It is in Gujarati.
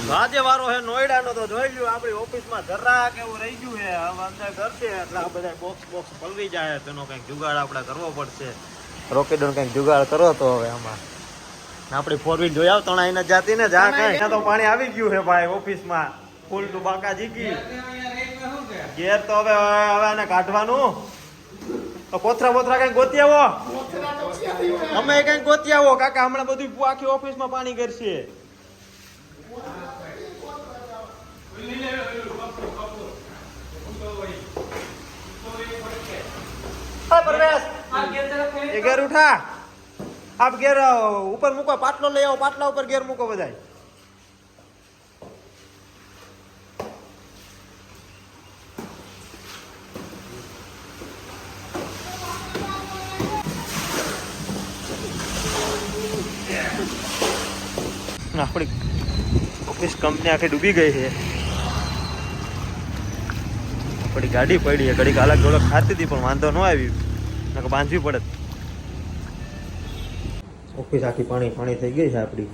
આજે વારો હે નોઈડાનો તો જોઈ લ્યો આપણી ઓફિસમાં જરા કેવું રહી ગયું છે હવે અંદર કરશે એટલે આ બધા બોક્સ પલવી જાય તેનો કંઈક જુગાડ આપણે કરવો પડશે રોકેટનો કંઈક જુગાડ કરો તો હવે આમાં આપણી 4 વ્હીલ જોઈ આવ તણા એને જાતી ને જા કઈ તો પાણી આવી ગયું છે ભાઈ ઓફિસમાં ફૂલ ટુ બાકા જીકી ગેર તો હવે આને કાઢવાનું તો કોથરા કઈ ગોતી આવો અમે કઈ ગોતી આવો કાકા હમણાં બધું આખી ઓફિસમાં પાણી કરશે ये गेर उठा आप गेर ऊपर मुको पाटलो ले आओ पाटला ऊपर गेर मुको बधाई આપણી ઓફિસ કંપની આખી ડૂબી ગઈ છે આપણી ગાડી પડી છે ઘડીક અલગ ઢોલક ખાતી હતી પણ વાંધો ન આવ્યું નકર બાંધવી પડે ઓફિસ આખી પાણી થઈ ગઈ છે આપણી